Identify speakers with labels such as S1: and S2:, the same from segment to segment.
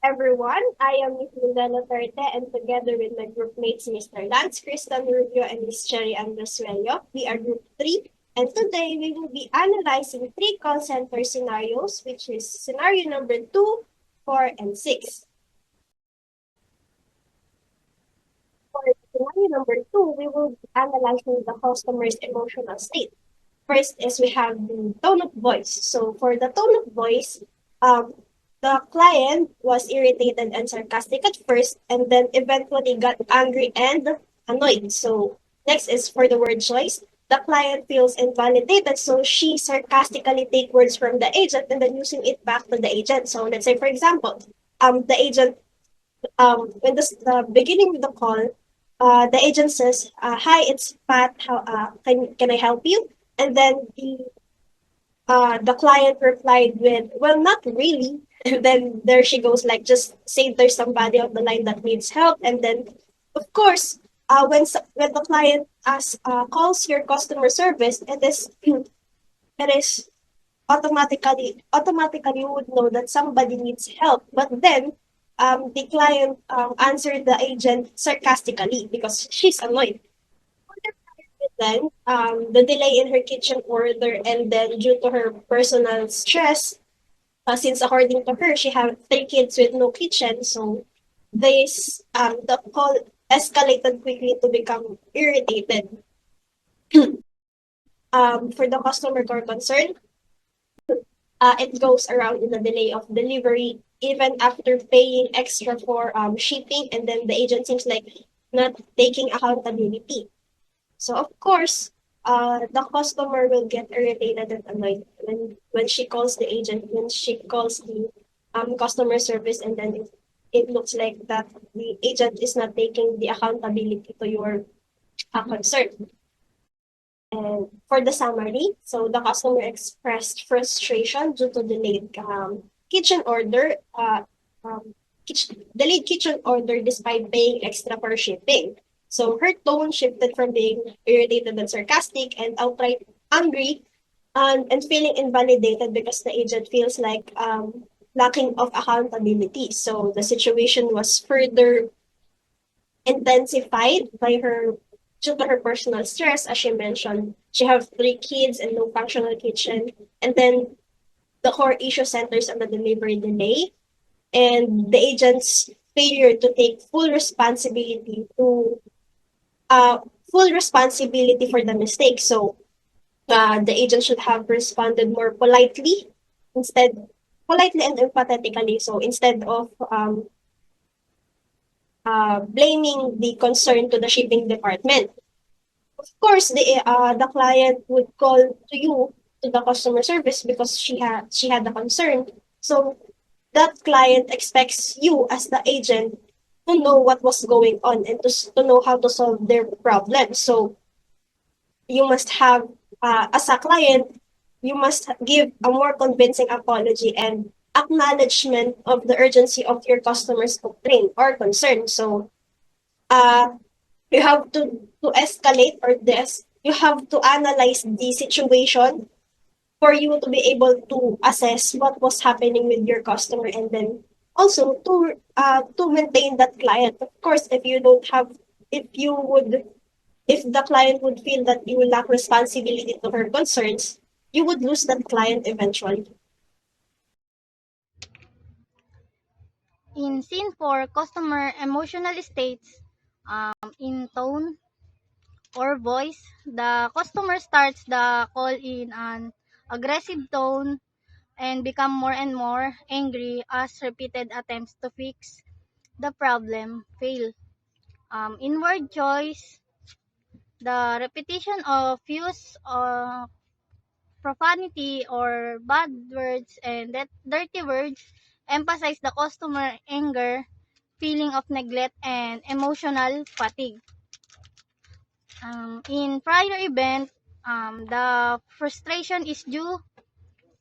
S1: Everyone, I am Miss Linda Laterte and together with my group mates Mr. Lance Cristan Rubio and Miss Cherry Andresuello, we are group 3 and today we will be analyzing three call center scenarios which is scenario number 2, 4, and 6. For scenario number 2, we will be analyzing the customer's emotional state. First is we have the tone of voice. So for the tone of voice, um, the client was irritated and sarcastic at first, and then eventually got angry and annoyed. So next is for the word choice. The client feels invalidated, so she sarcastically take words from the agent and then using it back to the agent. So let's say, for example, the agent when the beginning of the call, the agent says, "Hi, it's Pat. How can I help you?" And then the client replied with, "Well, not really." And then there she goes, like, just say there's somebody on the line that needs help. And then, of course, when the client calls your customer service, it is automatically you would know that somebody needs help. But then the client answered the agent sarcastically because she's annoyed. Then the delay in her kitchen order, and then due to her personal stress, since according to her she had three kids with no kitchen, so this the call escalated quickly to become irritated. For the customer core concern, it goes around in the delay of delivery, even after paying extra for shipping, and then the agent seems like not taking accountability. So of course, the customer will get irritated and annoyed when she calls the agent, when she calls the customer service, and then it looks like that the agent is not taking the accountability to your concern. And for the summary, so the customer expressed frustration due to delayed kitchen order, delayed kitchen order despite paying extra for shipping. So her tone shifted from being irritated and sarcastic and outright angry, and feeling invalidated because the agent feels like lacking of accountability. So the situation was further intensified by her due to her personal stress. As she mentioned, she have three kids and no functional kitchen. And then the core issue centers on the delivery delay and the agent's failure to take uh, full responsibility for the mistake. So the agent should have responded more instead politely and empathetically. So instead of blaming the concern to the shipping department. Of course, the client would call to you, to the customer service, because she had the concern. So that client expects you as the agent to know what was going on and to know how to solve their problem. So you must have, as a client, you must give a more convincing apology and acknowledgement of the urgency of your customer's complaint or concern. So uh, you have to escalate or this. You have to analyze the situation for you to be able to assess what was happening with your customer, and then also to maintain that client. Of course, if you would if the client would feel that you lack responsibility to her concerns, you would lose that client eventually.
S2: In scene 4, customer emotional states, in tone or voice, the customer starts the call in an aggressive tone and become more and more angry as repeated attempts to fix the problem fail. In word choice, the repetition of use of profanity or bad words and dirty words emphasize the customer anger, feeling of neglect, and emotional fatigue. In prior event, the frustration is due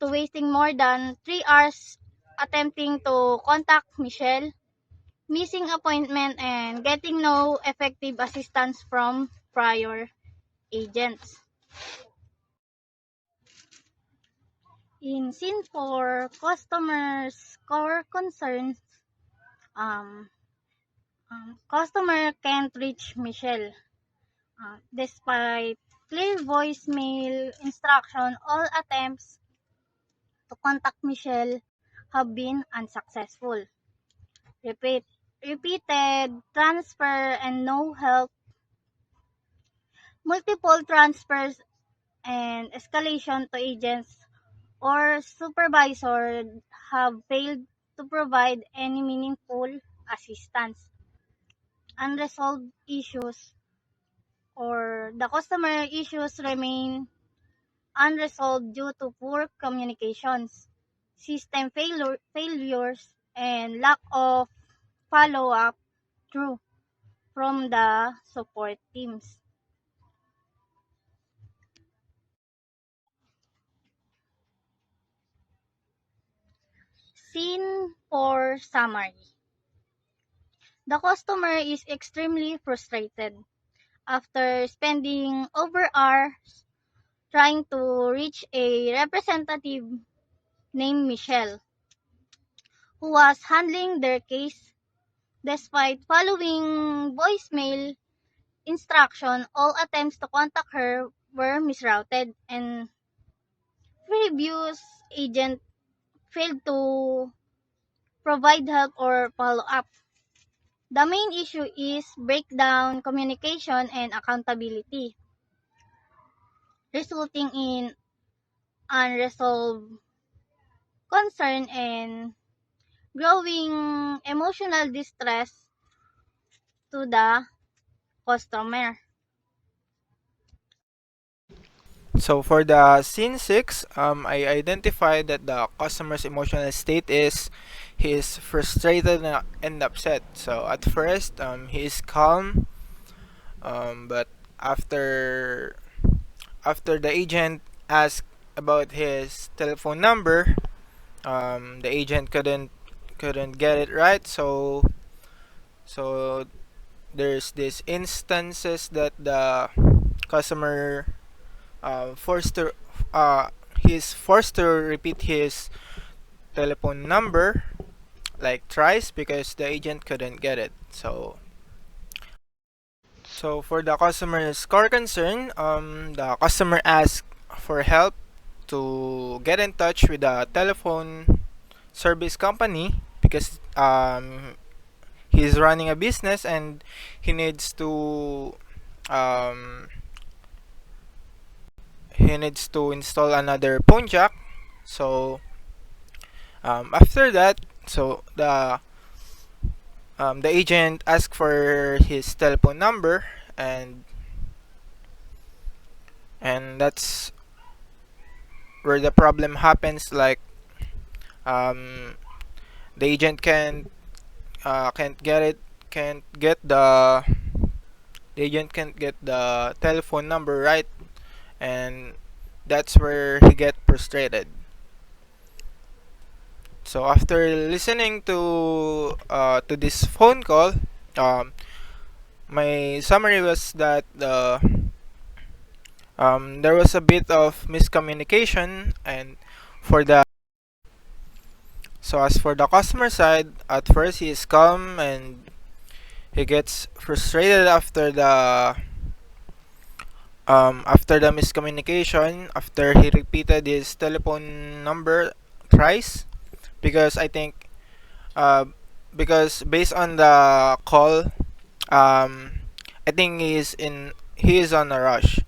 S2: to wasting more than 3 hours attempting to contact Michelle, missing appointment, and getting no effective assistance from prior agents. In scene 4, customers' core concerns, Um, Customer can't reach Michelle. Despite clear voicemail instruction, all attempts to contact Michelle have been unsuccessful. Repeat, repeated transfer and no help, multiple transfers and escalation to agents or supervisor have failed to provide any meaningful assistance. Unresolved issues or the customer issues remain unresolved due to poor communications, failures, and lack of follow-up through from the support teams. Scene for summary. The customer is extremely frustrated after spending over hours trying to reach a representative named Michelle, who was handling their case. Despite following voicemail instruction, all attempts to contact her were misrouted and previous agent failed to provide help or follow up. The main issue is breakdown communication and accountability, resulting in unresolved concern and growing emotional distress to the customer.
S3: So for the scene 6, I identified that the customer's emotional state is he is frustrated and upset. So at first, he is calm, but after after the agent asked about his telephone number, the agent couldn't get it right. So there's this instances that the customer forced to uh, he's forced to repeat his telephone number like thrice because the agent couldn't get it. So for the customer's core concern, the customer asked for help to get in touch with the telephone service company because he's running a business and he needs to um, install another phone jack. So after that, so the agent asked for his telephone number, and that's where the problem happens. Like the agent can't get it, can't get the agent can't get the telephone number right, and that's where he get frustrated. So after listening to this phone call, um, my summary was that there was a bit of miscommunication, and for the so as for the customer side, at first he is calm and he gets frustrated after the miscommunication, after he repeated his telephone number thrice, because I think uh, because based on the call, I think he is on a rush.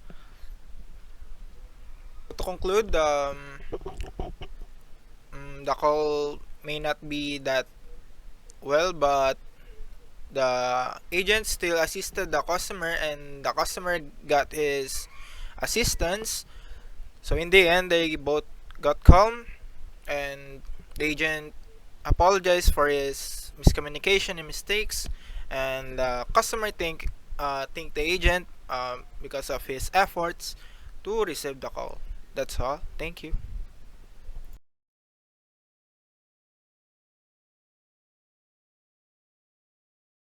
S3: To conclude, the call may not be that well, but the agent still assisted the customer, and the customer got his assistance. So in the end, they both got calm, and the agent apologized for his miscommunication and mistakes, and the customer think the agent because of his efforts to receive the call. That's all. Thank you.